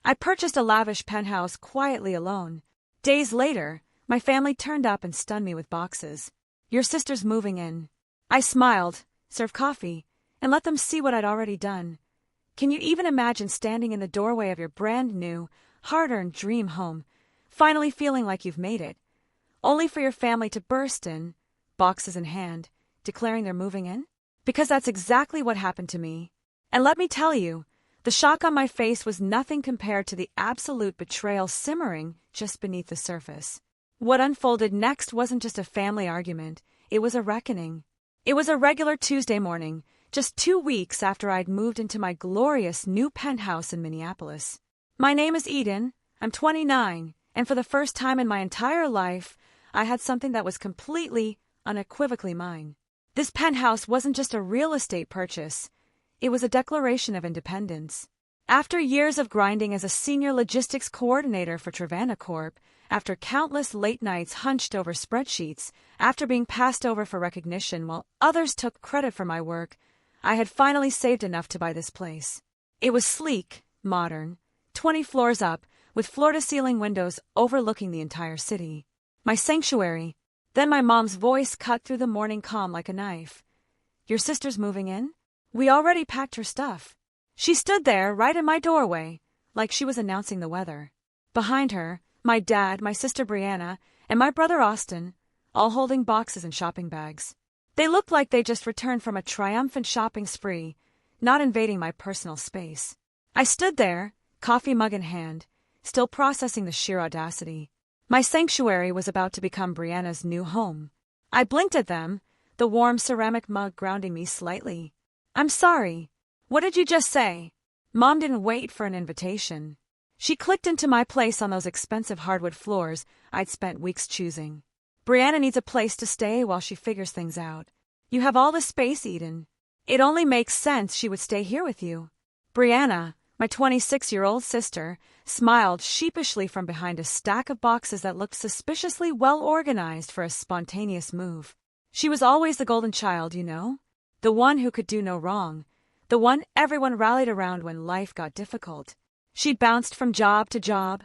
I purchased a lavish penthouse quietly alone. Days later, my family turned up and stunned me with boxes. "Your sister's moving in." I smiled, served coffee, and let them see what I'd already done. Can you even imagine standing in the doorway of your brand new, hard-earned dream home, finally feeling like you've made it, only for your family to burst in, boxes in hand, declaring they're moving in? Because that's exactly what happened to me. And let me tell you, the shock on my face was nothing compared to the absolute betrayal simmering just beneath the surface. What unfolded next wasn't just a family argument, it was a reckoning. It was a regular Tuesday morning, just 2 weeks after I'd moved into my glorious new penthouse in Minneapolis. My name is Eden, I'm 29, and for the first time in my entire life, I had something that was completely, unequivocally mine. This penthouse wasn't just a real estate purchase, it was a declaration of independence. After years of grinding as a senior logistics coordinator for Trevana Corp., after countless late nights hunched over spreadsheets, after being passed over for recognition while others took credit for my work, I had finally saved enough to buy this place. It was sleek, modern, 20 floors up, with floor-to-ceiling windows overlooking the entire city. My sanctuary. Then my mom's voice cut through the morning calm like a knife. "Your sister's moving in? We already packed her stuff." She stood there, right in my doorway, like she was announcing the weather. Behind her, my dad, my sister Brianna, and my brother Austin, all holding boxes and shopping bags. They looked like they just returned from a triumphant shopping spree, not invading my personal space. I stood there, coffee mug in hand, still processing the sheer audacity. My sanctuary was about to become Brianna's new home. I blinked at them, the warm ceramic mug grounding me slightly. "I'm sorry. What did you just say?" Mom didn't wait for an invitation. She clicked into my place on those expensive hardwood floors I'd spent weeks choosing. "Brianna needs a place to stay while she figures things out. You have all the space, Eden. It only makes sense she would stay here with you." Brianna, my 26-year-old sister, smiled sheepishly from behind a stack of boxes that looked suspiciously well-organized for a spontaneous move. She was always the golden child, you know? The one who could do no wrong. The one everyone rallied around when life got difficult. She'd bounced from job to job,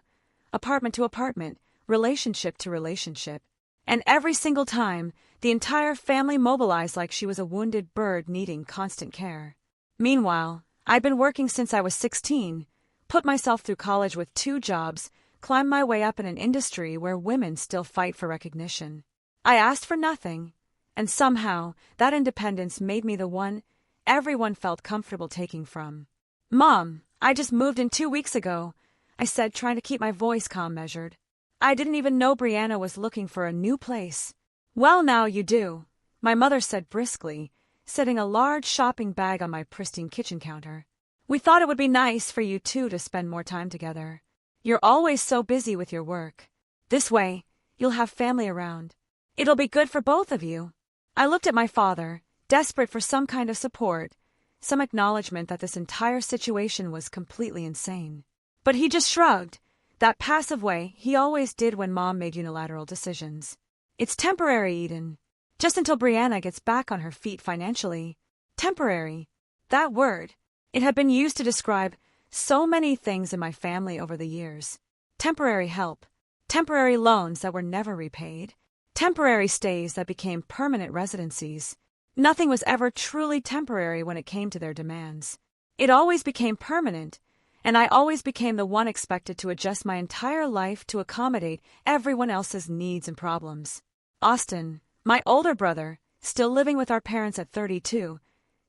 apartment to apartment, relationship to relationship. And every single time, the entire family mobilized like she was a wounded bird needing constant care. Meanwhile, I'd been working since I was 16, put myself through college with 2 jobs, climbed my way up in an industry where women still fight for recognition. I asked for nothing, and somehow that independence made me the one everyone felt comfortable taking from. "Mom, I just moved in 2 weeks ago," I said, trying to keep my voice calm measured. I didn't even know Brianna was looking for a new place. "Well, now you do," my mother said briskly, setting a large shopping bag on my pristine kitchen counter. "We thought it would be nice for you two to spend more time together. You're always so busy with your work. This way, you'll have family around. It'll be good for both of you." I looked at my father, desperate for some kind of support, some acknowledgement that this entire situation was completely insane. But he just shrugged, that passive way he always did when Mom made unilateral decisions. "It's temporary, Eden. Just until Brianna gets back on her feet financially." Temporary. That word. It had been used to describe so many things in my family over the years. Temporary help. Temporary loans that were never repaid. Temporary stays that became permanent residencies. Nothing was ever truly temporary when it came to their demands. It always became permanent, and I always became the one expected to adjust my entire life to accommodate everyone else's needs and problems. Austin, my older brother, still living with our parents at 32,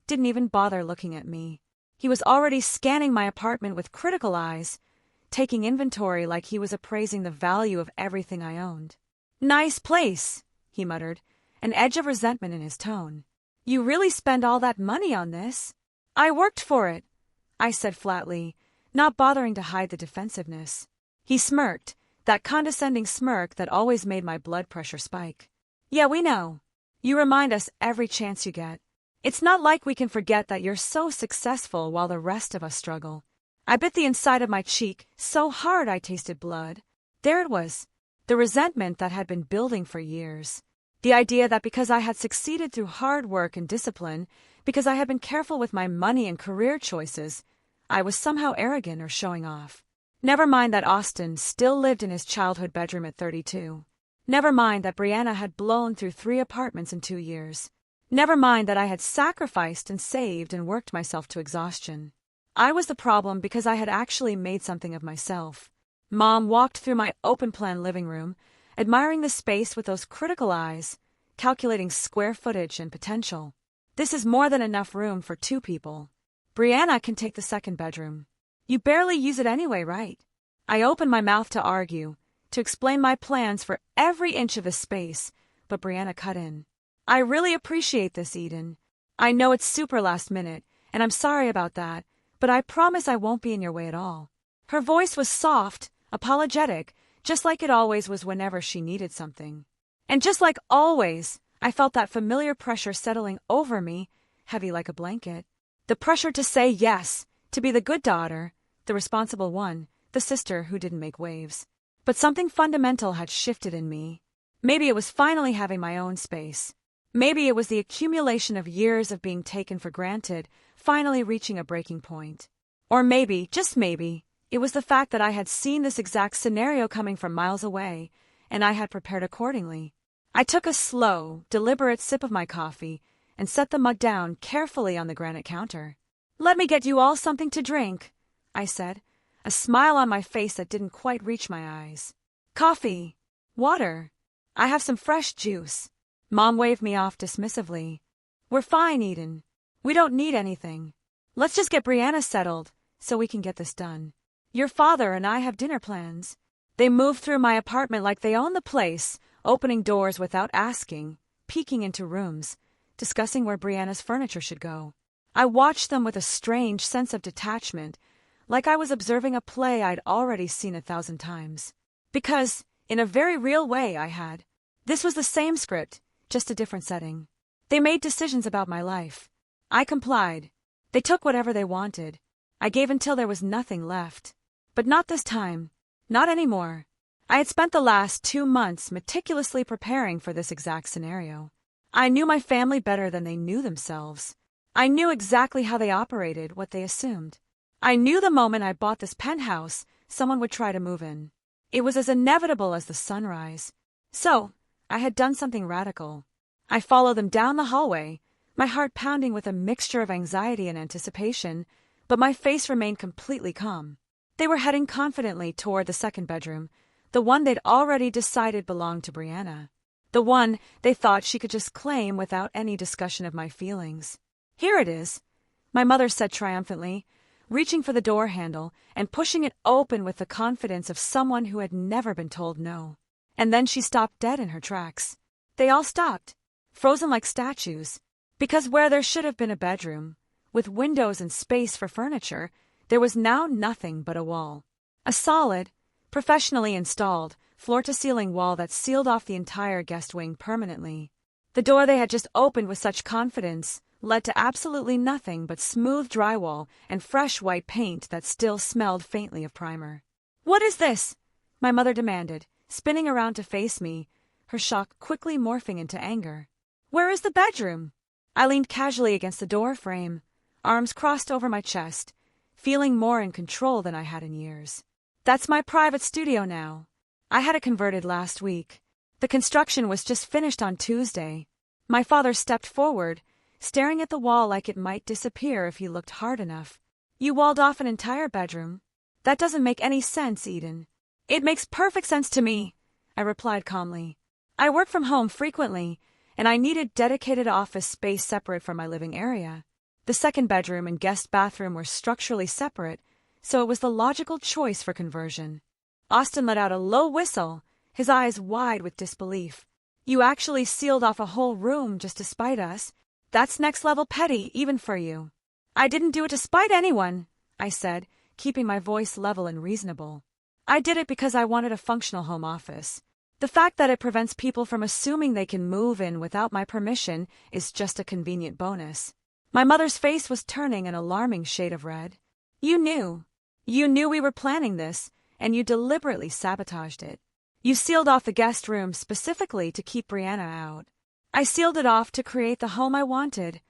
didn't even bother looking at me. He was already scanning my apartment with critical eyes, taking inventory like he was appraising the value of everything I owned. "Nice place," he muttered, an edge of resentment in his tone. "You really spend all that money on this?" "I worked for it," I said flatly, not bothering to hide the defensiveness. He smirked, that condescending smirk that always made my blood pressure spike. "Yeah, we know. You remind us every chance you get. It's not like we can forget that you're so successful while the rest of us struggle." I bit the inside of my cheek so hard I tasted blood. There it was, the resentment that had been building for years. The idea that because I had succeeded through hard work and discipline, because I had been careful with my money and career choices, I was somehow arrogant or showing off. Never mind that Austin still lived in his childhood bedroom at 32. Never mind that Brianna had blown through 3 apartments in 2 years. Never mind that I had sacrificed and saved and worked myself to exhaustion. I was the problem because I had actually made something of myself. Mom walked through my open-plan living room, admiring the space with those critical eyes, calculating square footage and potential. This is more than enough room for 2 people. Brianna can take the second bedroom. You barely use it anyway, right? I opened my mouth to argue, to explain my plans for every inch of the space, but Brianna cut in. I really appreciate this, Eden. I know it's super last minute, and I'm sorry about that, but I promise I won't be in your way at all. Her voice was soft, apologetic, just like it always was whenever she needed something. And just like always, I felt that familiar pressure settling over me, heavy like a blanket. The pressure to say yes, to be the good daughter, the responsible one, the sister who didn't make waves. But something fundamental had shifted in me. Maybe it was finally having my own space. Maybe it was the accumulation of years of being taken for granted, finally reaching a breaking point. Or maybe, just maybe, it was the fact that I had seen this exact scenario coming from miles away, and I had prepared accordingly. I took a slow, deliberate sip of my coffee and set the mug down carefully on the granite counter. "Let me get you all something to drink," I said, a smile on my face that didn't quite reach my eyes. "Coffee. Water. I have some fresh juice." Mom waved me off dismissively. "We're fine, Eden. We don't need anything. Let's just get Brianna settled so we can get this done. Your father and I have dinner plans." They moved through my apartment like they owned the place, opening doors without asking, peeking into rooms, discussing where Brianna's furniture should go. I watched them with a strange sense of detachment, like I was observing a play I'd already seen 1,000 times. Because, in a very real way, I had. This was the same script, just a different setting. They made decisions about my life. I complied. They took whatever they wanted. I gave until there was nothing left. But not this time. Not anymore. I had spent the last 2 months meticulously preparing for this exact scenario. I knew my family better than they knew themselves. I knew exactly how they operated, what they assumed. I knew the moment I bought this penthouse, someone would try to move in. It was as inevitable as the sunrise. So, I had done something radical. I followed them down the hallway, my heart pounding with a mixture of anxiety and anticipation, but my face remained completely calm. They were heading confidently toward the second bedroom, the one they'd already decided belonged to Brianna. The one they thought she could just claim without any discussion of my feelings. "Here it is," my mother said triumphantly, reaching for the door handle and pushing it open with the confidence of someone who had never been told no. And then she stopped dead in her tracks. They all stopped, frozen like statues, because where there should have been a bedroom, with windows and space for furniture, there was now nothing but a wall. A solid, professionally installed, floor-to-ceiling wall that sealed off the entire guest wing permanently. The door they had just opened with such confidence led to absolutely nothing but smooth drywall and fresh white paint that still smelled faintly of primer. "What is this?" my mother demanded, spinning around to face me, her shock quickly morphing into anger. "Where is the bedroom?" I leaned casually against the door frame, arms crossed over my chest, feeling more in control than I had in years. "That's my private studio now. I had it converted last week. The construction was just finished on Tuesday." My father stepped forward, staring at the wall like it might disappear if he looked hard enough. "You walled off an entire bedroom? That doesn't make any sense, Eden." "It makes perfect sense to me," I replied calmly. "I work from home frequently, and I needed dedicated office space separate from my living area. The second bedroom and guest bathroom were structurally separate, so it was the logical choice for conversion." Austin let out a low whistle, his eyes wide with disbelief. "You actually sealed off a whole room just to spite us? That's next-level petty, even for you." "I didn't do it to spite anyone," I said, keeping my voice level and reasonable. "I did it because I wanted a functional home office. The fact that it prevents people from assuming they can move in without my permission is just a convenient bonus." My mother's face was turning an alarming shade of red. "You knew. You knew we were planning this, and you deliberately sabotaged it. You sealed off the guest room specifically to keep Brianna out." "I sealed it off to create the home I wanted,"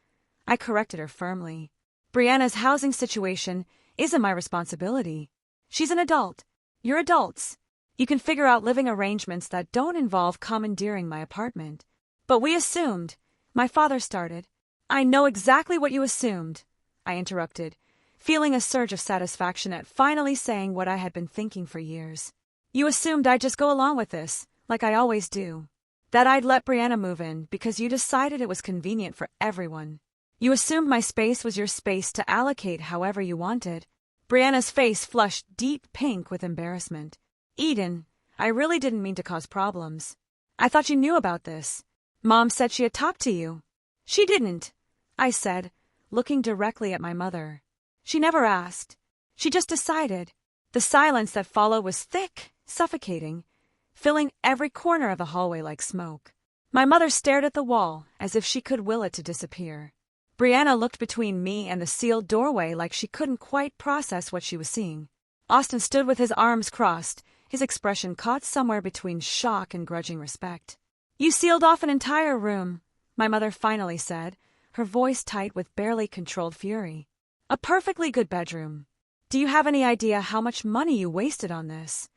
I corrected her firmly. "Brianna's housing situation isn't my responsibility. She's an adult. You're adults. You can figure out living arrangements that don't involve commandeering my apartment. But we assumed. My father started. I know exactly what you assumed, I interrupted, feeling a surge of satisfaction at finally saying what I had been thinking for years. You assumed I'd just go along with this, like I always do. That I'd let Brianna move in because you decided it was convenient for everyone. You assumed my space was your space to allocate however you wanted. Brianna's face flushed deep pink with embarrassment. Eden, I really didn't mean to cause problems. I thought you knew about this. Mom said she had talked to you. She didn't, I said, looking directly at my mother. She never asked. She just decided. The silence that followed was thick, suffocating, filling every corner of the hallway like smoke. My mother stared at the wall as if she could will it to disappear. Brianna looked between me and the sealed doorway like she couldn't quite process what she was seeing. Austin stood with his arms crossed, his expression caught somewhere between shock and grudging respect. You sealed off an entire room, my mother finally said, her voice tight with barely controlled fury. A perfectly good bedroom. Do you have any idea how much money you wasted on this?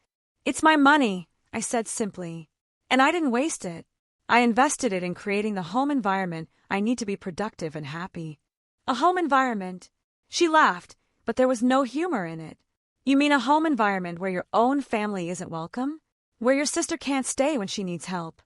It's my money, I said simply. And I didn't waste it. I invested it in creating the home environment I need to be productive and happy. A home environment. She laughed, but there was no humor in it. You mean a home environment where your own family isn't welcome? Where your sister can't stay when she needs help?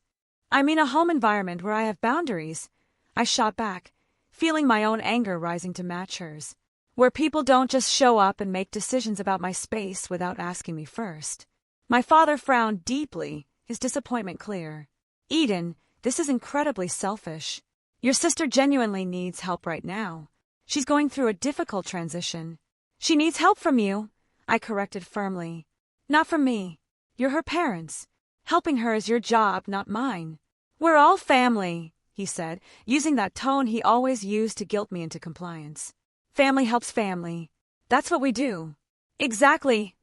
I mean a home environment where I have boundaries. I shot back, feeling my own anger rising to match hers. Where people don't just show up and make decisions about my space without asking me first. My father frowned deeply, his disappointment clear. Eden, this is incredibly selfish. Your sister genuinely needs help right now. She's going through a difficult transition. She needs help from you, I corrected firmly. Not from me. You're her parents. Helping her is your job, not mine. We're all family, he said, using that tone he always used to guilt me into compliance. Family helps family. That's what we do. Exactly,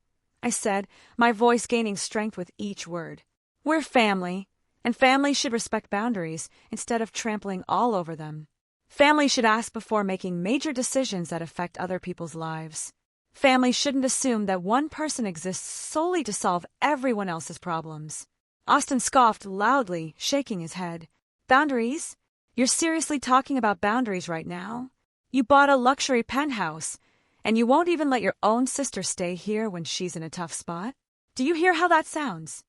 I said, my voice gaining strength with each word. We're family, and family should respect boundaries instead of trampling all over them. Family should ask before making major decisions that affect other people's lives. Family shouldn't assume that one person exists solely to solve everyone else's problems. Austin scoffed loudly, shaking his head. Boundaries? You're seriously talking about boundaries right now? You bought a luxury penthouse, and you won't even let your own sister stay here when she's in a tough spot? Do you hear how that sounds?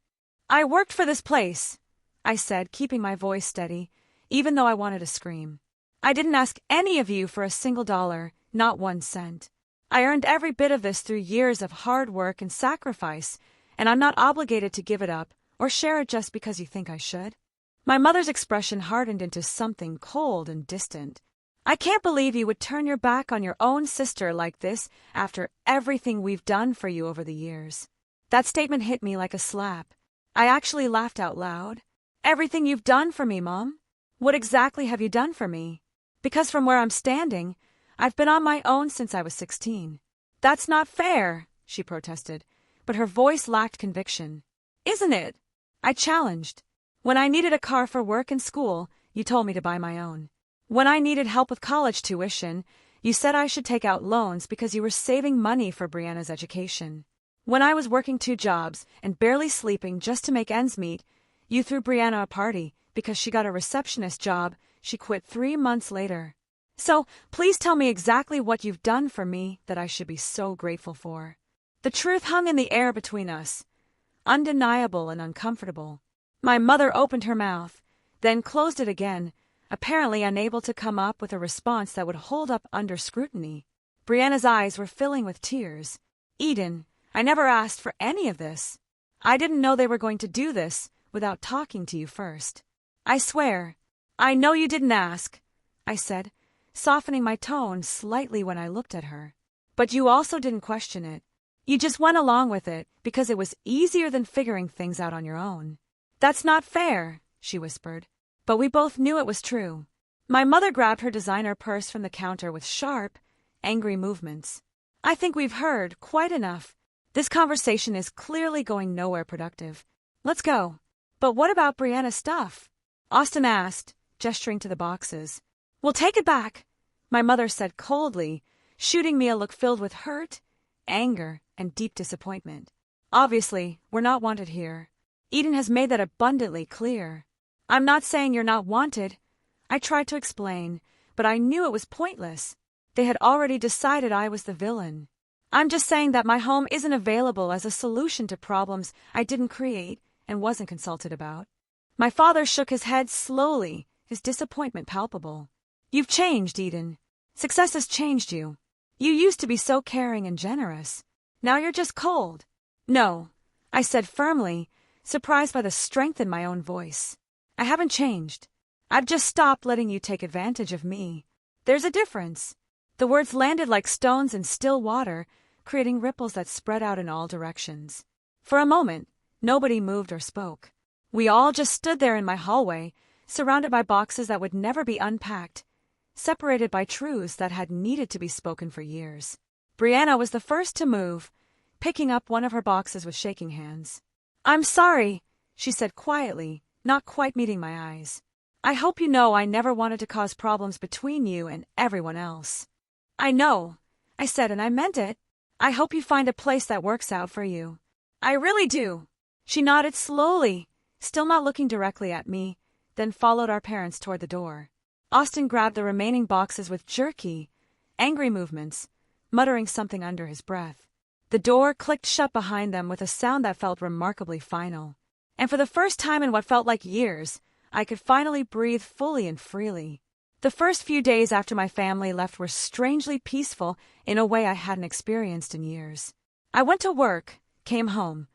I worked for this place, I said, keeping my voice steady, even though I wanted to scream. I didn't ask any of you for a single dollar, not 1 cent. I earned every bit of this through years of hard work and sacrifice, and I'm not obligated to give it up or share it just because you think I should. My mother's expression hardened into something cold and distant. I can't believe you would turn your back on your own sister like this after everything we've done for you over the years. That statement hit me like a slap. I actually laughed out loud. Everything you've done for me, Mom? What exactly have you done for me? Because from where I'm standing, I've been on my own since I was 16. That's not fair, she protested, but her voice lacked conviction. Isn't it? I challenged. When I needed a car for work and school, you told me to buy my own. When I needed help with college tuition, you said I should take out loans because you were saving money for Brianna's education. When I was working 2 jobs and barely sleeping just to make ends meet, you threw Brianna a party because she got a receptionist job she quit 3 months later. So, please tell me exactly what you've done for me that I should be so grateful for. The truth hung in the air between us, undeniable and uncomfortable. My mother opened her mouth, then closed it again, apparently unable to come up with a response that would hold up under scrutiny. Brianna's eyes were filling with tears. Eden, I never asked for any of this. I didn't know they were going to do this without talking to you first. I swear, I know you didn't ask, I said, softening my tone slightly when I looked at her. But you also didn't question it. You just went along with it because it was easier than figuring things out on your own. That's not fair, she whispered. But we both knew it was true. My mother grabbed her designer purse from the counter with sharp, angry movements. I think we've heard quite enough. This conversation is clearly going nowhere productive. Let's go. But what about Brianna's stuff? Austin asked, gesturing to the boxes. We'll take it back, my mother said coldly, shooting me a look filled with hurt, anger, and deep disappointment. Obviously, we're not wanted here. Eden has made that abundantly clear. I'm not saying you're not wanted. I tried to explain, but I knew it was pointless. They had already decided I was the villain. I'm just saying that my home isn't available as a solution to problems I didn't create and wasn't consulted about. My father shook his head slowly, his disappointment palpable. You've changed, Eden. Success has changed you. You used to be so caring and generous. Now you're just cold. No, I said firmly, surprised by the strength in my own voice. I haven't changed. I've just stopped letting you take advantage of me. There's a difference. The words landed like stones in still water, creating ripples that spread out in all directions. For a moment, nobody moved or spoke. We all just stood there in my hallway, surrounded by boxes that would never be unpacked, separated by truths that had needed to be spoken for years. Brianna was the first to move, picking up one of her boxes with shaking hands. I'm sorry, she said quietly, not quite meeting my eyes. I hope you know I never wanted to cause problems between you and everyone else. I know, I said, and I meant it. I hope you find a place that works out for you. I really do. She nodded slowly, still not looking directly at me, then followed our parents toward the door. Austin grabbed the remaining boxes with jerky, angry movements, muttering something under his breath. The door clicked shut behind them with a sound that felt remarkably final. And for the first time in what felt like years, I could finally breathe fully and freely. The first few days after my family left were strangely peaceful in a way I hadn't experienced in years. I went to work, came home,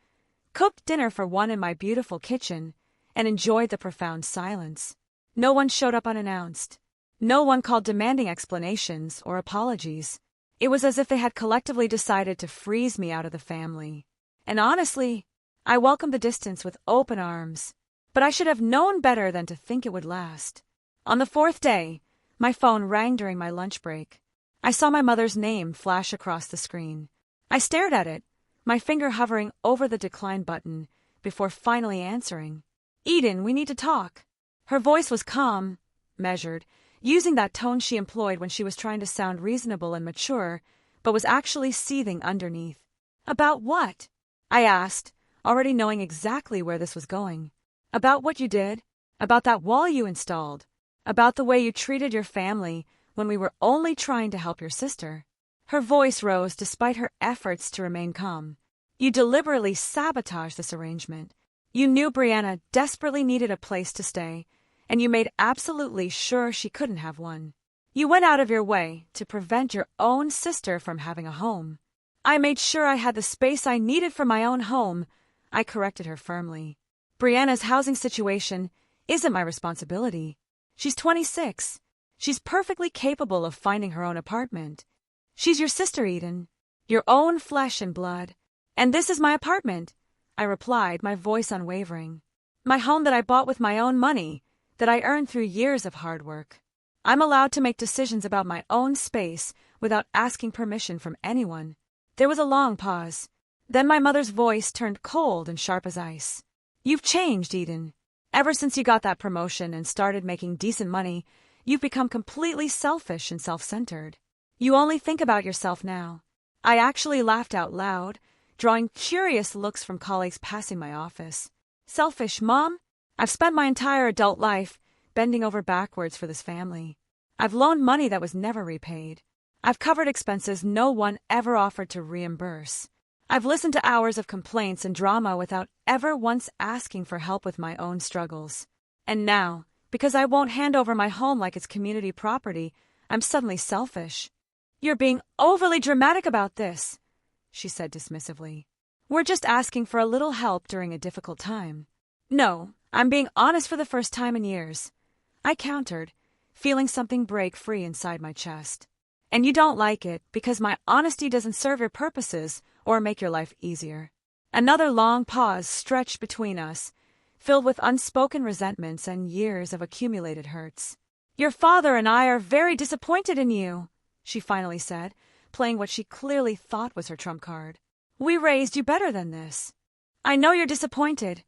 cooked dinner for one in my beautiful kitchen, and enjoyed the profound silence. No one showed up unannounced. No one called demanding explanations or apologies. It was as if they had collectively decided to freeze me out of the family. And honestly, I welcomed the distance with open arms. But I should have known better than to think it would last. On the fourth day, my phone rang during my lunch break. I saw my mother's name flash across the screen. I stared at it, my finger hovering over the decline button, before finally answering. Eden, we need to talk. Her voice was calm, measured, using that tone she employed when she was trying to sound reasonable and mature, but was actually seething underneath. About what? I asked, already knowing exactly where this was going. About what you did, about that wall you installed, about the way you treated your family when we were only trying to help your sister. Her voice rose despite her efforts to remain calm. You deliberately sabotaged this arrangement. You knew Brianna desperately needed a place to stay, and you made absolutely sure she couldn't have one. You went out of your way to prevent your own sister from having a home. I made sure I had the space I needed for my own home, I corrected her firmly. Brianna's housing situation isn't my responsibility. She's 26. She's perfectly capable of finding her own apartment. She's your sister, Eden, your own flesh and blood. And this is my apartment, I replied, my voice unwavering. My home that I bought with my own money, that I earned through years of hard work. I'm allowed to make decisions about my own space without asking permission from anyone. There was a long pause. Then my mother's voice turned cold and sharp as ice. You've changed, Eden. Ever since you got that promotion and started making decent money, you've become completely selfish and self-centered. You only think about yourself now. I actually laughed out loud, drawing curious looks from colleagues passing my office. Selfish, Mom? I've spent my entire adult life bending over backwards for this family. I've loaned money that was never repaid. I've covered expenses no one ever offered to reimburse. I've listened to hours of complaints and drama without ever once asking for help with my own struggles. And now, because I won't hand over my home like it's community property, I'm suddenly selfish. You're being overly dramatic about this, she said dismissively. We're just asking for a little help during a difficult time. No, I'm being honest for the first time in years, I countered, feeling something break free inside my chest. And you don't like it because my honesty doesn't serve your purposes or make your life easier. Another long pause stretched between us, filled with unspoken resentments and years of accumulated hurts. Your father and I are very disappointed in you, she finally said, playing what she clearly thought was her trump card. We raised you better than this. I know you're disappointed,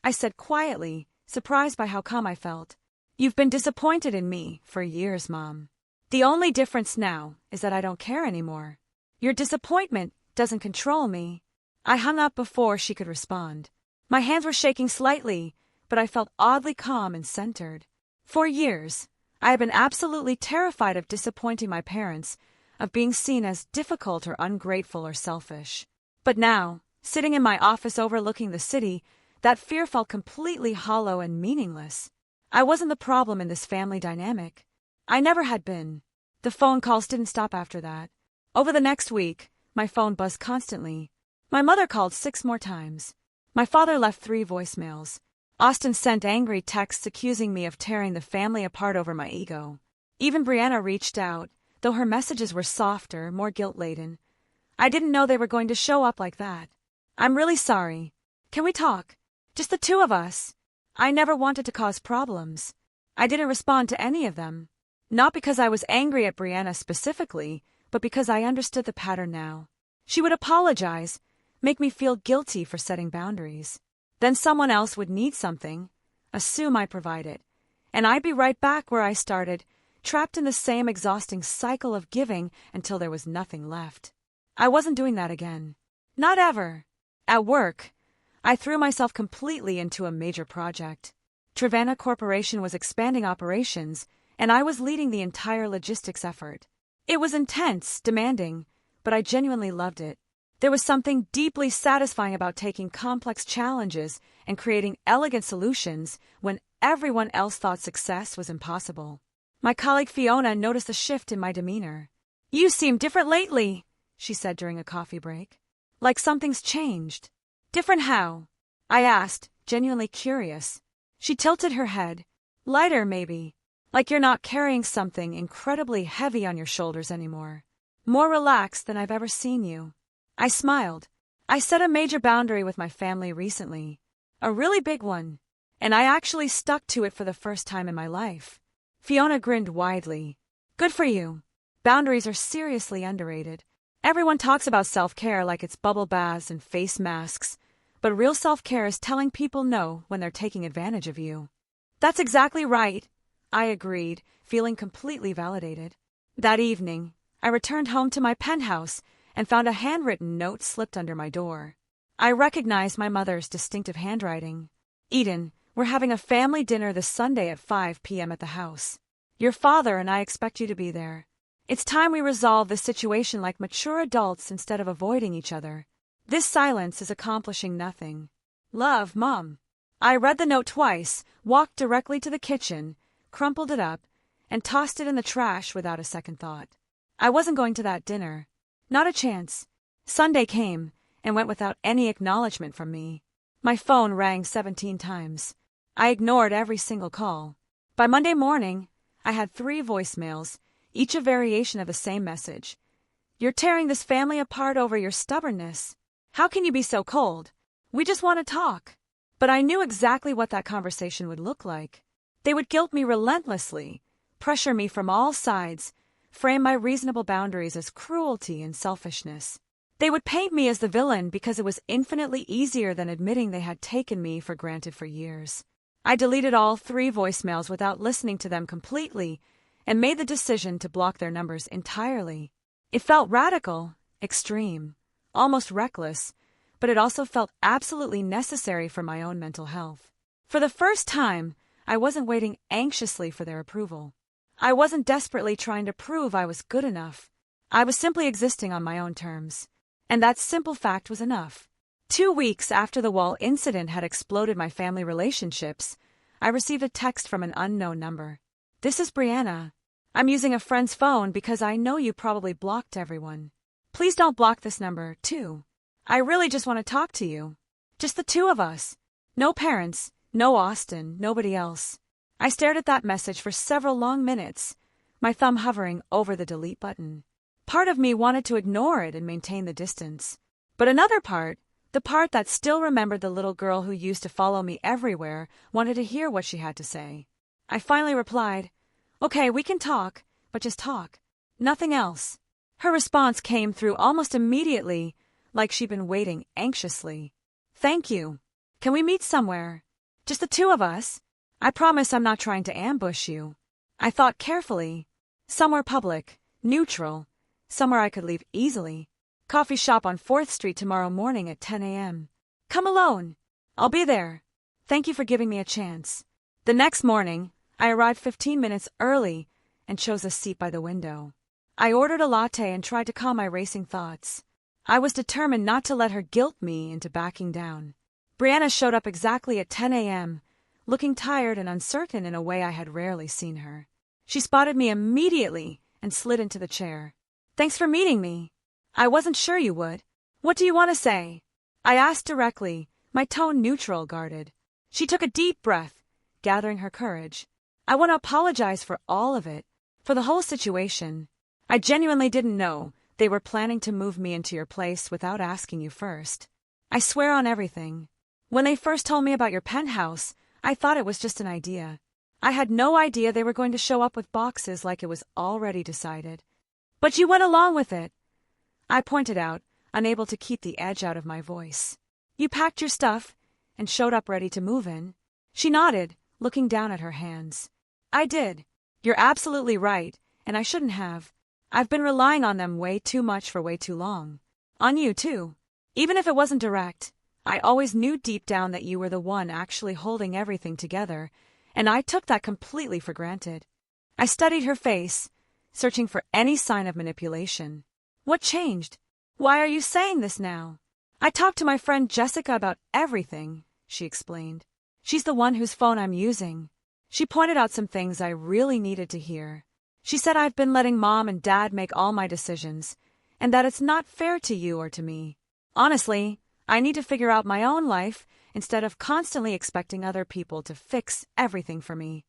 I said quietly, surprised by how calm I felt. You've been disappointed in me for years, Mom. The only difference now is that I don't care anymore. Your disappointment doesn't control me. I hung up before she could respond. My hands were shaking slightly, but I felt oddly calm and centered. For years, I had been absolutely terrified of disappointing my parents, of being seen as difficult or ungrateful or selfish. But now, sitting in my office overlooking the city, that fear felt completely hollow and meaningless. I wasn't the problem in this family dynamic. I never had been. The phone calls didn't stop after that. Over the next week, my phone buzzed constantly. My mother called 6 more times. My father left 3 voicemails. Austin sent angry texts accusing me of tearing the family apart over my ego. Even Brianna reached out, though her messages were softer, more guilt-laden. I didn't know they were going to show up like that. I'm really sorry. Can we talk? Just the 2 of us. I never wanted to cause problems. I didn't respond to any of them. Not because I was angry at Brianna specifically, but because I understood the pattern now. She would apologize, make me feel guilty for setting boundaries. Then someone else would need something, assume I provide it, and I'd be right back where I started, trapped in the same exhausting cycle of giving until there was nothing left. I wasn't doing that again. Not ever. At work, I threw myself completely into a major project. Trevana Corporation was expanding operations, and I was leading the entire logistics effort. It was intense, demanding, but I genuinely loved it. There was something deeply satisfying about taking complex challenges and creating elegant solutions when everyone else thought success was impossible. My colleague Fiona noticed a shift in my demeanor. "You seem different lately," she said during a coffee break. "Like something's changed." "Different how?" I asked, genuinely curious. She tilted her head. "Lighter, maybe. Like you're not carrying something incredibly heavy on your shoulders anymore. More relaxed than I've ever seen you." I smiled. I set a major boundary with my family recently. A really big one. And I actually stuck to it for the first time in my life. Fiona grinned widely. "Good for you. Boundaries are seriously underrated. Everyone talks about self-care like it's bubble baths and face masks, but real self-care is telling people no when they're taking advantage of you." "That's exactly right," I agreed, feeling completely validated. That evening, I returned home to my penthouse and found a handwritten note slipped under my door. I recognized my mother's distinctive handwriting. "Eden, we're having a family dinner this Sunday at 5 p.m. at the house. Your father and I expect you to be there. It's time we resolve this situation like mature adults instead of avoiding each other. This silence is accomplishing nothing. Love, Mom." I read the note twice, walked directly to the kitchen, crumpled it up, and tossed it in the trash without a second thought. I wasn't going to that dinner. Not a chance. Sunday came and went without any acknowledgement from me. My phone rang 17 times. I ignored every single call. By Monday morning, I had 3 voicemails, each a variation of the same message. "You're tearing this family apart over your stubbornness. How can you be so cold? We just want to talk." But I knew exactly what that conversation would look like. They would guilt me relentlessly, pressure me from all sides, frame my reasonable boundaries as cruelty and selfishness. They would paint me as the villain because it was infinitely easier than admitting they had taken me for granted for years. I deleted all 3 voicemails without listening to them completely and made the decision to block their numbers entirely. It felt radical, extreme, almost reckless, but it also felt absolutely necessary for my own mental health. For the first time, I wasn't waiting anxiously for their approval. I wasn't desperately trying to prove I was good enough. I was simply existing on my own terms. And that simple fact was enough. 2 weeks after the wall incident had exploded my family relationships, I received a text from an unknown number. "This is Brianna. I'm using a friend's phone because I know you probably blocked everyone. Please don't block this number, too. I really just want to talk to you. Just the 2 of us. No parents, no Austin, nobody else." I stared at that message for several long minutes, my thumb hovering over the delete button. Part of me wanted to ignore it and maintain the distance. But another part, the part that still remembered the little girl who used to follow me everywhere, wanted to hear what she had to say. I finally replied, "Okay, we can talk, but just talk. Nothing else." Her response came through almost immediately, like she'd been waiting anxiously. "Thank you. Can we meet somewhere? Just the 2 of us? I promise I'm not trying to ambush you." I thought carefully. Somewhere public, neutral, somewhere I could leave easily. Coffee shop on 4th Street tomorrow morning at 10 a.m. Come alone. I'll be there. Thank you for giving me a chance. The next morning, I arrived 15 minutes early and chose a seat by the window. I ordered a latte and tried to calm my racing thoughts. I was determined not to let her guilt me into backing down. Brianna showed up exactly at 10 a.m., looking tired and uncertain in a way I had rarely seen her. She spotted me immediately and slid into the chair. Thanks for meeting me. I wasn't sure you would. What do you want to say? I asked directly, my tone neutral, guarded. She took a deep breath, gathering her courage. I want to apologize for all of it, for the whole situation. I genuinely didn't know they were planning to move me into your place without asking you first. I swear on everything. When they first told me about your penthouse, I thought it was just an idea. I had no idea they were going to show up with boxes like it was already decided. But you went along with it, I pointed out, unable to keep the edge out of my voice. You packed your stuff and showed up ready to move in. She nodded, looking down at her hands. I did. You're absolutely right, and I shouldn't have. I've been relying on them way too much for way too long. On you, too. Even if it wasn't direct, I always knew deep down that you were the one actually holding everything together, and I took that completely for granted. I studied her face, searching for any sign of manipulation. What changed? Why are you saying this now? I talked to my friend Jessica about everything, she explained. She's the one whose phone I'm using. She pointed out some things I really needed to hear. She said I've been letting Mom and Dad make all my decisions, and that it's not fair to you or to me. Honestly, I need to figure out my own life instead of constantly expecting other people to fix everything for me.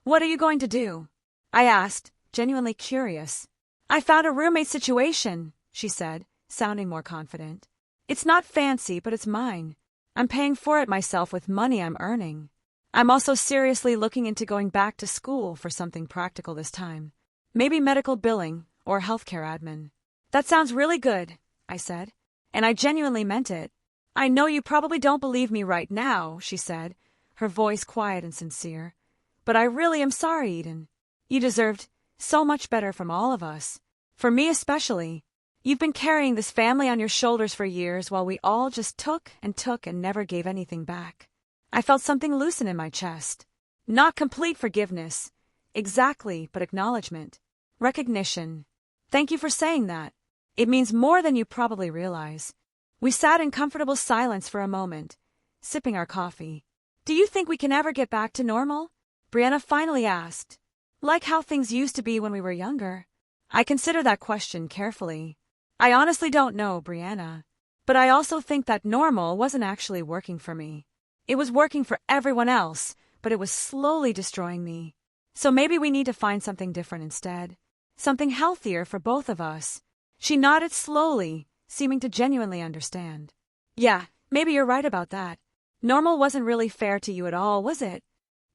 What are you going to do? I asked, genuinely curious. I found a roommate situation, she said, sounding more confident. It's not fancy, but it's mine. I'm paying for it myself with money I'm earning. I'm also seriously looking into going back to school for something practical this time. Maybe medical billing or healthcare admin. That sounds really good, I said, and I genuinely meant it. I know you probably don't believe me right now, she said, her voice quiet and sincere. But I really am sorry, Eden. You deserved so much better from all of us. For me especially. You've been carrying this family on your shoulders for years while we all just took and never gave anything back. I felt something loosen in my chest. Not complete forgiveness. Exactly, but acknowledgement. Recognition. Thank you for saying that. It means more than you probably realize. We sat in comfortable silence for a moment, sipping our coffee. Do you think we can ever get back to normal? Brianna finally asked. Like how things used to be when we were younger. I consider that question carefully. I honestly don't know, Brianna. But I also think that normal wasn't actually working for me. It was working for everyone else, but it was slowly destroying me. So maybe we need to find something different instead. Something healthier for both of us. She nodded slowly, seeming to genuinely understand. Yeah, maybe you're right about that. Normal wasn't really fair to you at all, was it?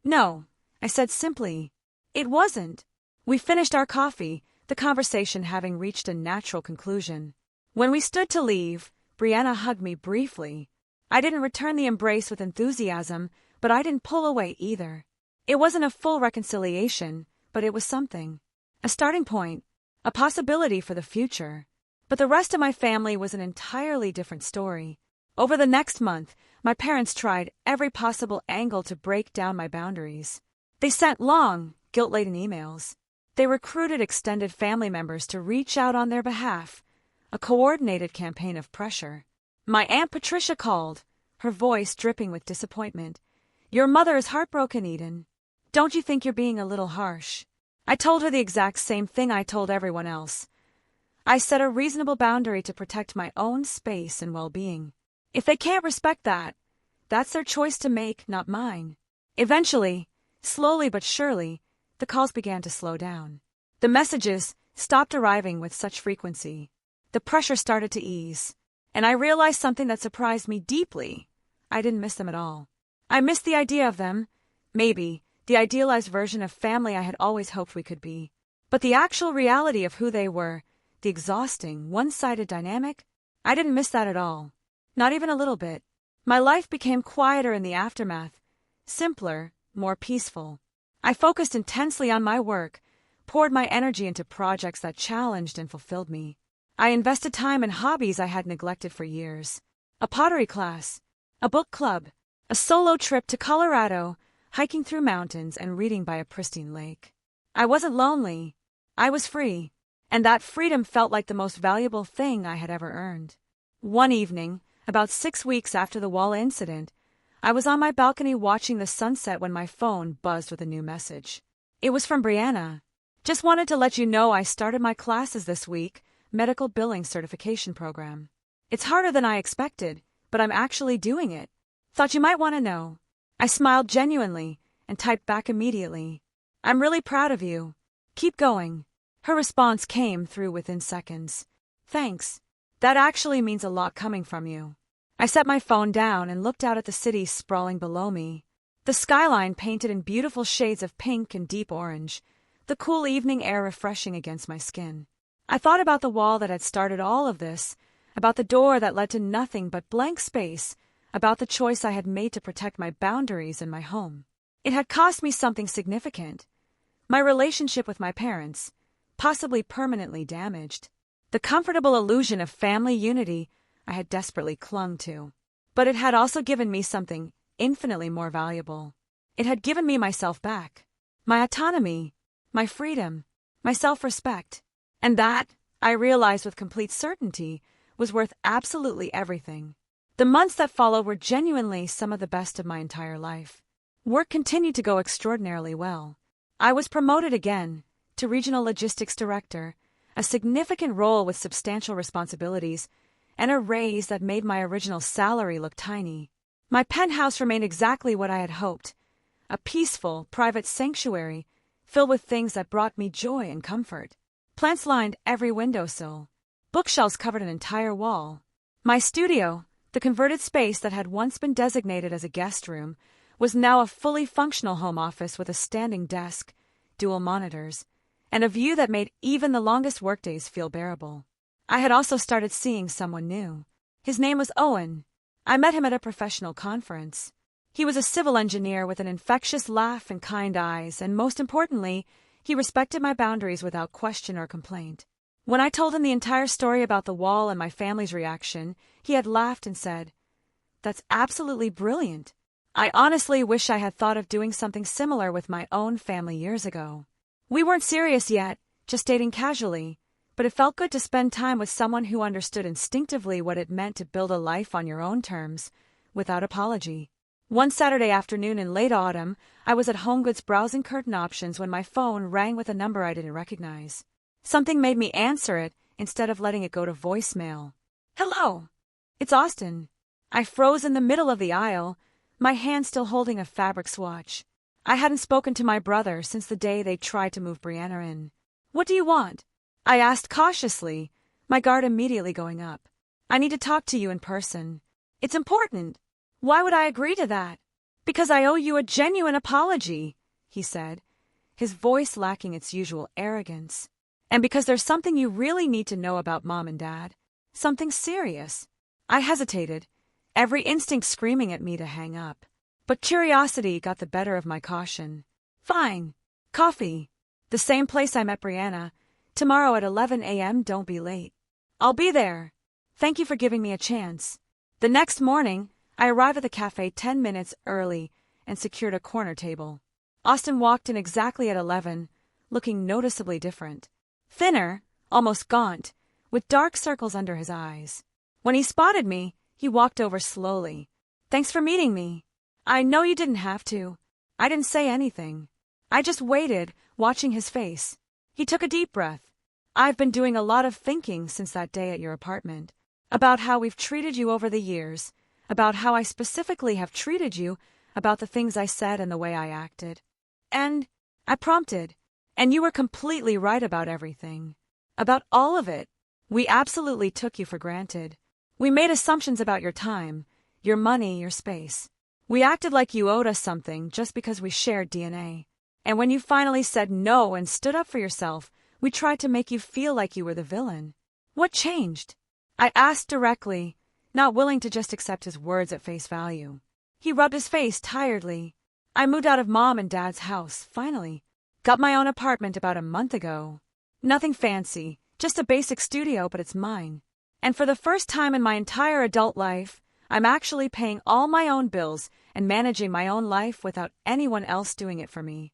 No, I said simply. It wasn't. We finished our coffee, the conversation having reached a natural conclusion. When we stood to leave, Brianna hugged me briefly. I didn't return the embrace with enthusiasm, but I didn't pull away either. It wasn't a full reconciliation, but it was something. A starting point, a possibility for the future. But the rest of my family was an entirely different story. Over the next month, my parents tried every possible angle to break down my boundaries. They sent long, guilt-laden emails. They recruited extended family members to reach out on their behalf, a coordinated campaign of pressure. My Aunt Patricia called, her voice dripping with disappointment. Your mother is heartbroken, Eden. Don't you think you're being a little harsh? I told her the exact same thing I told everyone else. I set a reasonable boundary to protect my own space and well-being. If they can't respect that, that's their choice to make, not mine. Eventually, slowly but surely, the calls began to slow down. The messages stopped arriving with such frequency. The pressure started to ease, and I realized something that surprised me deeply. I didn't miss them at all. I missed the idea of them, maybe, the idealized version of family I had always hoped we could be. But the actual reality of who they were, the exhausting, one-sided dynamic, I didn't miss that at all. Not even a little bit. My life became quieter in the aftermath, simpler, more peaceful. I focused intensely on my work, poured my energy into projects that challenged and fulfilled me. I invested time in hobbies I had neglected for years. A pottery class, a book club, a solo trip to Colorado, hiking through mountains and reading by a pristine lake. I wasn't lonely. I was free, and that freedom felt like the most valuable thing I had ever earned. One evening, about 6 weeks after the wall incident, I was on my balcony watching the sunset when my phone buzzed with a new message. It was from Brianna. Just wanted to let you know I started my classes this week, medical billing certification program. It's harder than I expected, but I'm actually doing it. Thought you might want to know. I smiled genuinely and typed back immediately. I'm really proud of you. Keep going. Her response came through within seconds. Thanks. That actually means a lot coming from you. I set my phone down and looked out at the city sprawling below me. The skyline painted in beautiful shades of pink and deep orange, the cool evening air refreshing against my skin. I thought about the wall that had started all of this, about the door that led to nothing but blank space, about the choice I had made to protect my boundaries and my home. It had cost me something significant. My relationship with my parents, possibly permanently damaged. The comfortable illusion of family unity I had desperately clung to. But it had also given me something infinitely more valuable. It had given me myself back. My autonomy, my freedom, my self-respect. And that, I realized with complete certainty, was worth absolutely everything. The months that followed were genuinely some of the best of my entire life. Work continued to go extraordinarily well. I was promoted again to Regional Logistics Director, a significant role with substantial responsibilities, and a raise that made my original salary look tiny. My penthouse remained exactly what I had hoped, a peaceful, private sanctuary filled with things that brought me joy and comfort. Plants lined every windowsill. Bookshelves covered an entire wall. My studio, the converted space that had once been designated as a guest room, was now a fully functional home office with a standing desk, dual monitors, and a view that made even the longest workdays feel bearable. I had also started seeing someone new. His name was Owen. I met him at a professional conference. He was a civil engineer with an infectious laugh and kind eyes, and most importantly, he respected my boundaries without question or complaint. When I told him the entire story about the wall and my family's reaction, he had laughed and said, "That's absolutely brilliant. I honestly wish I had thought of doing something similar with my own family years ago." We weren't serious yet, just dating casually, but it felt good to spend time with someone who understood instinctively what it meant to build a life on your own terms, without apology. One Saturday afternoon in late autumn, I was at HomeGoods browsing curtain options when my phone rang with a number I didn't recognize. Something made me answer it instead of letting it go to voicemail. "Hello, it's Austin." I froze in the middle of the aisle, my hand still holding a fabric swatch. I hadn't spoken to my brother since the day they tried to move Brianna in. "What do you want?" I asked cautiously, my guard immediately going up. "I need to talk to you in person. It's important." "Why would I agree to that?" "Because I owe you a genuine apology," he said, his voice lacking its usual arrogance. "And because there's something you really need to know about Mom and Dad. Something serious." I hesitated, every instinct screaming at me to hang up. But curiosity got the better of my caution. "Fine. Coffee. The same place I met Brianna. Tomorrow at 11 a.m. Don't be late." "I'll be there. Thank you for giving me a chance." The next morning, I arrived at the cafe 10 minutes early and secured a corner table. Austin walked in exactly at 11, looking noticeably different. Thinner, almost gaunt, with dark circles under his eyes. When he spotted me, he walked over slowly. "Thanks for meeting me." "I know you didn't have to." I didn't say anything. I just waited, watching his face. He took a deep breath. "I've been doing a lot of thinking since that day at your apartment. About how we've treated you over the years. About how I specifically have treated you, about the things I said and the way I acted. And," I prompted, "and you were completely right about everything. About all of it. We absolutely took you for granted. We made assumptions about your time, your money, your space. We acted like you owed us something just because we shared DNA. And when you finally said no and stood up for yourself, we tried to make you feel like you were the villain. What changed?" I asked directly, not willing to just accept his words at face value. He rubbed his face tiredly. "I moved out of Mom and Dad's house, finally. Got my own apartment about a month ago. Nothing fancy, Just a basic studio, but it's mine. And for the first time in my entire adult life, I'm actually paying all my own bills and managing my own life without anyone else doing it for me.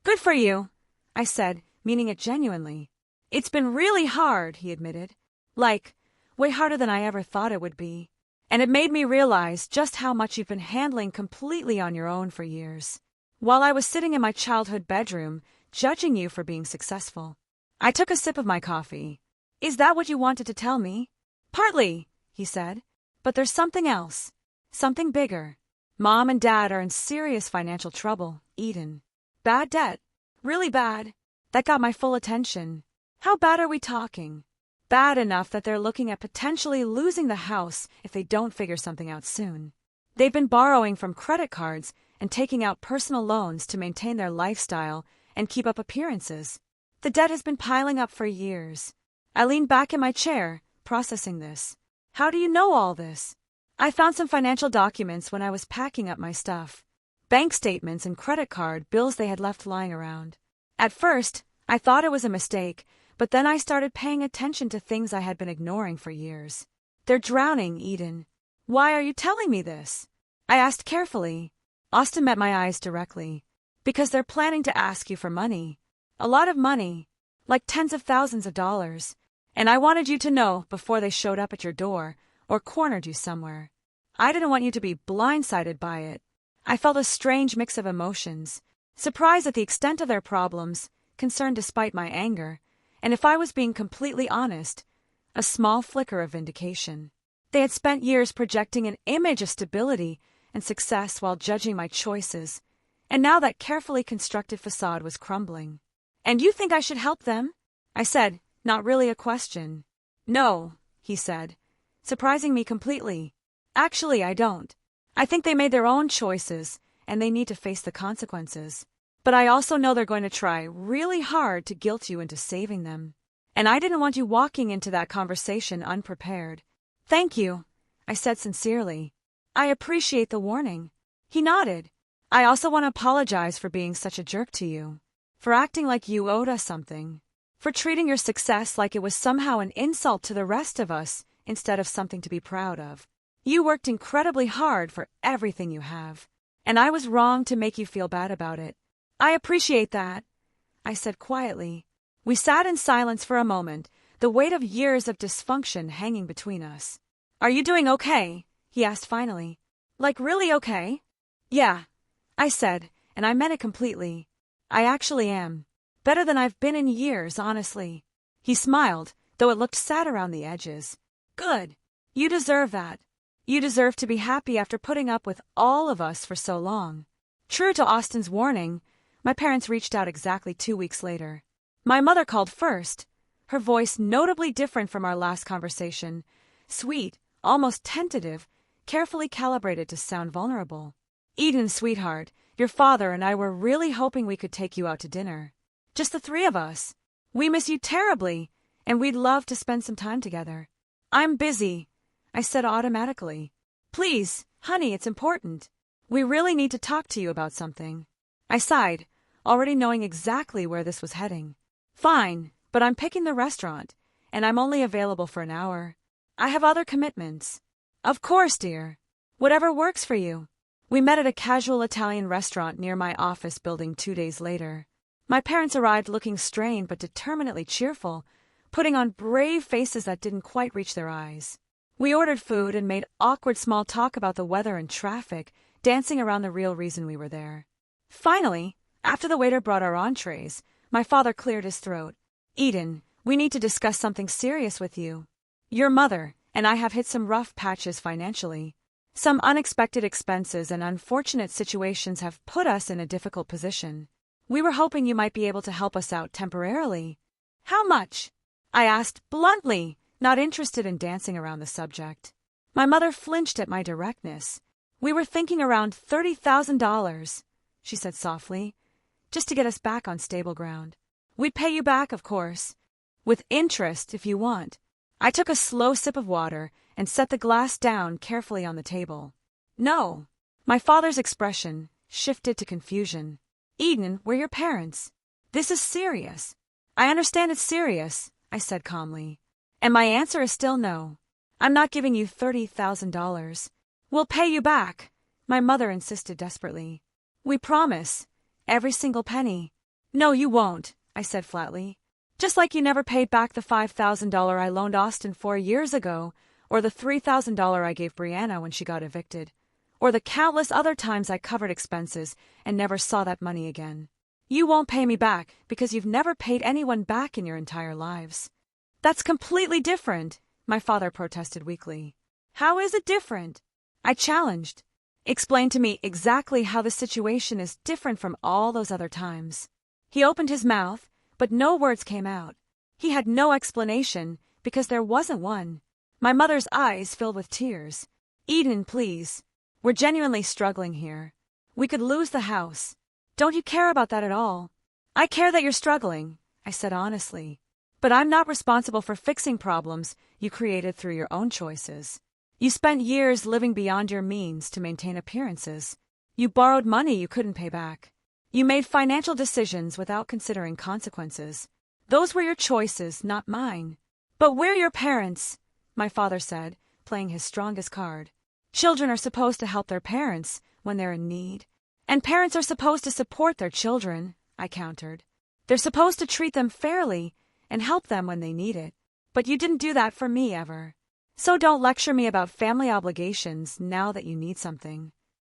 Good for you, I said, meaning it genuinely. It's been really hard, he admitted. Like, way harder than I ever thought it would be. And it made me realize just how much you've been handling completely on your own for years. While I was sitting in my childhood bedroom, judging you for being successful. I took a sip of my coffee. Is that what you wanted to tell me? Partly, he said. But there's something else. Something bigger. Mom and Dad are in serious financial trouble, Eden. Bad debt. Really bad. That got my full attention. How bad are we talking? Bad enough that they're looking at potentially losing the house if they don't figure something out soon. They've been borrowing from credit cards and taking out personal loans to maintain their lifestyle and keep up appearances. The debt has been piling up for years. I leaned back in my chair, processing this. How do you know all this? I found some financial documents when I was packing up my stuff. Bank statements and credit card bills they had left lying around. At first, I thought it was a mistake, but then I started paying attention to things I had been ignoring for years. They're drowning, Eden. Why are you telling me this? I asked carefully. Austin met my eyes directly. Because they're planning to ask you for money. A lot of money. Like tens of thousands of dollars. And I wanted you to know before they showed up at your door or cornered you somewhere. I didn't want you to be blindsided by it. I felt a strange mix of emotions. Surprise at the extent of their problems, concern despite my anger, and if I was being completely honest, a small flicker of vindication. They had spent years projecting an image of stability and success while judging my choices, and now that carefully constructed facade was crumbling. And you think I should help them? I said, not really a question. No, he said, surprising me completely. Actually, I don't. I think they made their own choices, and they need to face the consequences. But I also know they're going to try really hard to guilt you into saving them. And I didn't want you walking into that conversation unprepared. Thank you, I said sincerely. I appreciate the warning. He nodded. I also want to apologize for being such a jerk to you. For acting like you owed us something. For treating your success like it was somehow an insult to the rest of us instead of something to be proud of. You worked incredibly hard for everything you have. And I was wrong to make you feel bad about it. I appreciate that, I said quietly. We sat in silence for a moment, the weight of years of dysfunction hanging between us. Are you doing okay? He asked finally. Like really okay? Yeah, I said, and I meant it completely. I actually am. Better than I've been in years, honestly. He smiled, though it looked sad around the edges. Good. You deserve that. You deserve to be happy after putting up with all of us for so long. True to Austin's warning, my parents reached out exactly 2 weeks later. My mother called first, her voice notably different from our last conversation, sweet, almost tentative, carefully calibrated to sound vulnerable. Eden, sweetheart, your father and I were really hoping we could take you out to dinner. Just the three of us. We miss you terribly, and we'd love to spend some time together. I'm busy, I said automatically. Please, honey, it's important. We really need to talk to you about something. I sighed, already knowing exactly where this was heading. Fine, but I'm picking the restaurant, and I'm only available for an hour. I have other commitments. Of course, dear. Whatever works for you. We met at a casual Italian restaurant near my office building 2 days later. My parents arrived looking strained but determinedly cheerful, putting on brave faces that didn't quite reach their eyes. We ordered food and made awkward small talk about the weather and traffic, dancing around the real reason we were there. Finally, after the waiter brought our entrees, my father cleared his throat. Eden, we need to discuss something serious with you. Your mother and I have hit some rough patches financially. Some unexpected expenses and unfortunate situations have put us in a difficult position. We were hoping you might be able to help us out temporarily. How much? I asked bluntly, not interested in dancing around the subject. My mother flinched at my directness. We were thinking around $30,000, she said softly, just to get us back on stable ground. We'd pay you back, of course, with interest if you want. I took a slow sip of water and set the glass down carefully on the table. No. My father's expression shifted to confusion. Eden, we're your parents. This is serious. I understand it's serious, I said calmly. And my answer is still no. I'm not giving you $30,000. We'll pay you back, my mother insisted desperately. We promise. Every single penny. No, you won't, I said flatly. Just like you never paid back the $5,000 I loaned Austin 4 years ago, or the $3,000 I gave Brianna when she got evicted, or the countless other times I covered expenses and never saw that money again. You won't pay me back because you've never paid anyone back in your entire lives. That's completely different, my father protested weakly. How is it different? I challenged. Explain to me exactly how the situation is different from all those other times. He opened his mouth, but no words came out. He had no explanation because there wasn't one. My mother's eyes filled with tears. Eden, please. We're genuinely struggling here. We could lose the house. Don't you care about that at all? I care that you're struggling, I said honestly. But I'm not responsible for fixing problems you created through your own choices. You spent years living beyond your means to maintain appearances. You borrowed money you couldn't pay back. You made financial decisions without considering consequences. Those were your choices, not mine. But we're your parents, my father said, playing his strongest card. Children are supposed to help their parents when they're in need. And parents are supposed to support their children, I countered. They're supposed to treat them fairly and help them when they need it. But you didn't do that for me ever. So don't lecture me about family obligations now that you need something.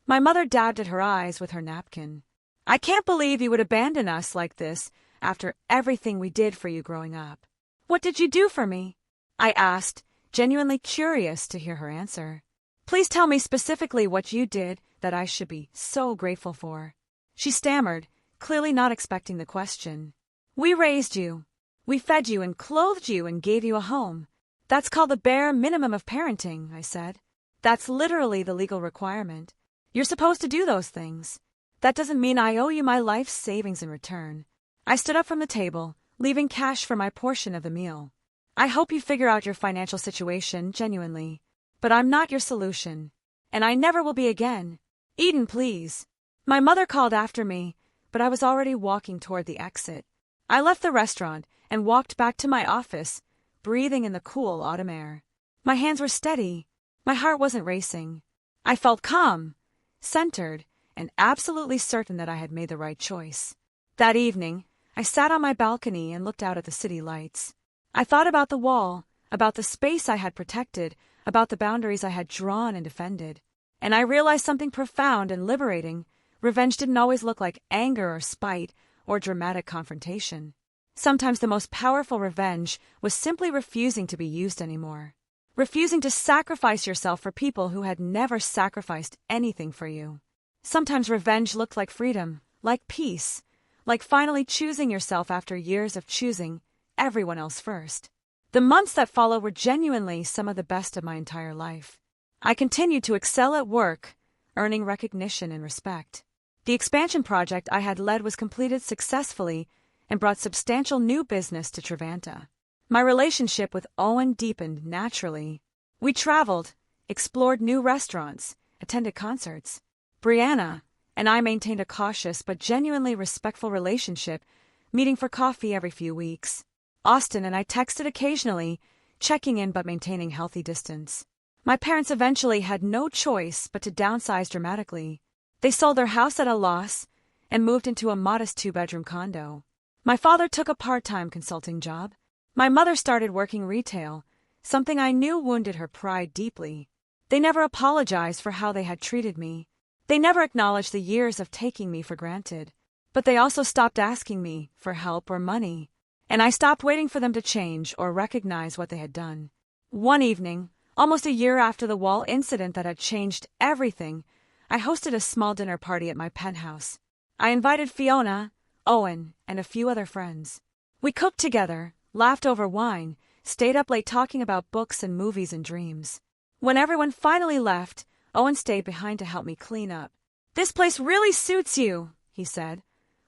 My mother dabbed at her eyes with her napkin. I can't believe you would abandon us like this after everything we did for you growing up. What did you do for me? I asked, genuinely curious to hear her answer. Please tell me specifically what you did that I should be so grateful for. She stammered, clearly not expecting the question. We raised you. We fed you and clothed you and gave you a home. That's called the bare minimum of parenting, I said. That's literally the legal requirement. You're supposed to do those things. That doesn't mean I owe you my life savings in return. I stood up from the table, leaving cash for my portion of the meal. I hope you figure out your financial situation genuinely. But I'm not your solution. And I never will be again. Eden, please. My mother called after me, but I was already walking toward the exit. I left the restaurant and walked back to my office, breathing in the cool autumn air. My hands were steady. My heart wasn't racing. I felt calm, centered, and absolutely certain that I had made the right choice. That evening, I sat on my balcony and looked out at the city lights. I thought about the wall, about the space I had protected, about the boundaries I had drawn and defended. And I realized something profound and liberating. Revenge didn't always look like anger or spite or dramatic confrontation. Sometimes the most powerful revenge was simply refusing to be used anymore. Refusing to sacrifice yourself for people who had never sacrificed anything for you. Sometimes revenge looked like freedom, like peace, like finally choosing yourself after years of choosing everyone else first. The months that followed were genuinely some of the best of my entire life. I continued to excel at work, earning recognition and respect. The expansion project I had led was completed successfully and brought substantial new business to Trevanta. My relationship with Owen deepened naturally. We traveled, explored new restaurants, attended concerts. Brianna and I maintained a cautious but genuinely respectful relationship, meeting for coffee every few weeks. Austin and I texted occasionally, checking in but maintaining healthy distance. My parents eventually had no choice but to downsize dramatically. They sold their house at a loss and moved into a modest 2-bedroom condo. My father took a part-time consulting job. My mother started working retail, something I knew wounded her pride deeply. They never apologized for how they had treated me. They never acknowledged the years of taking me for granted. But they also stopped asking me for help or money. And I stopped waiting for them to change or recognize what they had done. One evening, almost a year after the wall incident that had changed everything, I hosted a small dinner party at my penthouse. I invited Fiona, Owen, and a few other friends. We cooked together, laughed over wine, stayed up late talking about books and movies and dreams. When everyone finally left, Owen stayed behind to help me clean up. "This place really suits you," he said,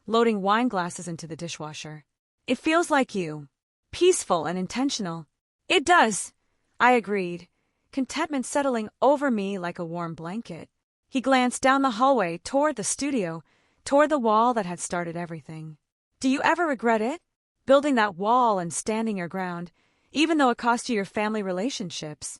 loading wine glasses into the dishwasher. "It feels like you. Peaceful and intentional." "It does," I agreed, contentment settling over me like a warm blanket. He glanced down the hallway toward the studio, toward the wall that had started everything. "Do you ever regret it?" building that wall and standing your ground, even though it cost you your family relationships?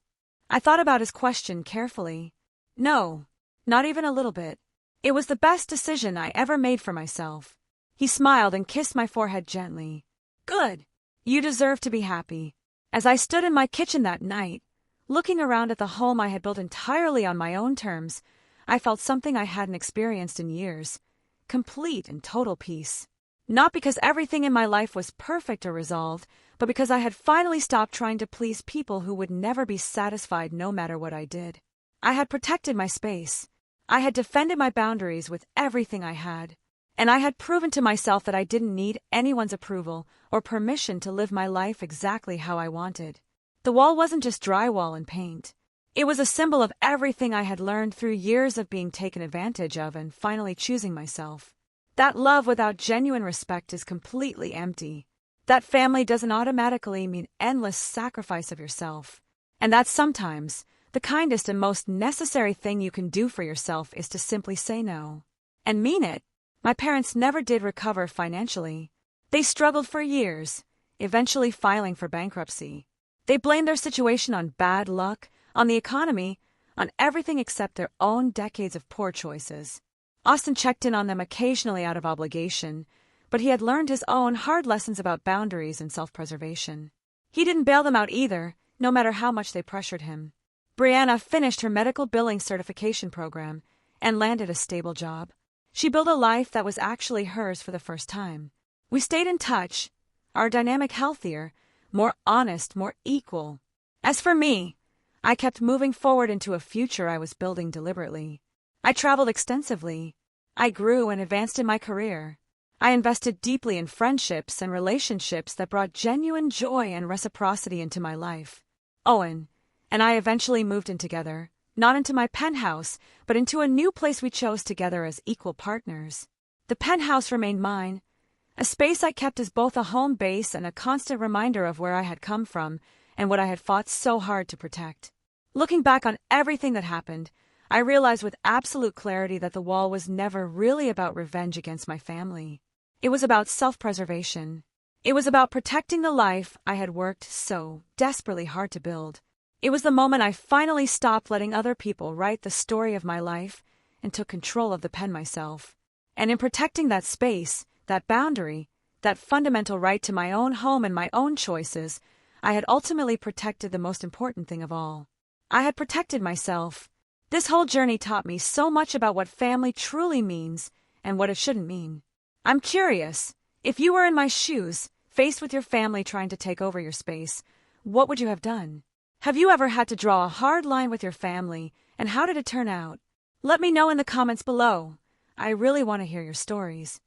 I thought about his question carefully. No, not even a little bit. It was the best decision I ever made for myself. He smiled and kissed my forehead gently. Good. You deserve to be happy. As I stood in my kitchen that night, looking around at the home I had built entirely on my own terms, I felt something I hadn't experienced in years. Complete and total peace. Not because everything in my life was perfect or resolved, but because I had finally stopped trying to please people who would never be satisfied no matter what I did. I had protected my space. I had defended my boundaries with everything I had. And I had proven to myself that I didn't need anyone's approval or permission to live my life exactly how I wanted. The wall wasn't just drywall and paint. It was a symbol of everything I had learned through years of being taken advantage of and finally choosing myself. That love without genuine respect is completely empty. That family doesn't automatically mean endless sacrifice of yourself. And that sometimes the kindest and most necessary thing you can do for yourself is to simply say no. And mean it. My parents never did recover financially. They struggled for years, eventually filing for bankruptcy. They blamed their situation on bad luck, on the economy, on everything except their own decades of poor choices. Austin checked in on them occasionally out of obligation, but he had learned his own hard lessons about boundaries and self-preservation. He didn't bail them out either, no matter how much they pressured him. Brianna finished her medical billing certification program and landed a stable job. She built a life that was actually hers for the first time. We stayed in touch, our dynamic healthier, more honest, more equal. As for me, I kept moving forward into a future I was building deliberately. I traveled extensively. I grew and advanced in my career. I invested deeply in friendships and relationships that brought genuine joy and reciprocity into my life. Owen and I eventually moved in together, not into my penthouse, but into a new place we chose together as equal partners. The penthouse remained mine, a space I kept as both a home base and a constant reminder of where I had come from and what I had fought so hard to protect. Looking back on everything that happened, I realized with absolute clarity that the wall was never really about revenge against my family. It was about self-preservation. It was about protecting the life I had worked so desperately hard to build. It was the moment I finally stopped letting other people write the story of my life and took control of the pen myself. And in protecting that space, that boundary, that fundamental right to my own home and my own choices, I had ultimately protected the most important thing of all. I had protected myself. This whole journey taught me so much about what family truly means and what it shouldn't mean. I'm curious, if you were in my shoes, faced with your family trying to take over your space, what would you have done? Have you ever had to draw a hard line with your family, and how did it turn out? Let me know in the comments below. I really want to hear your stories.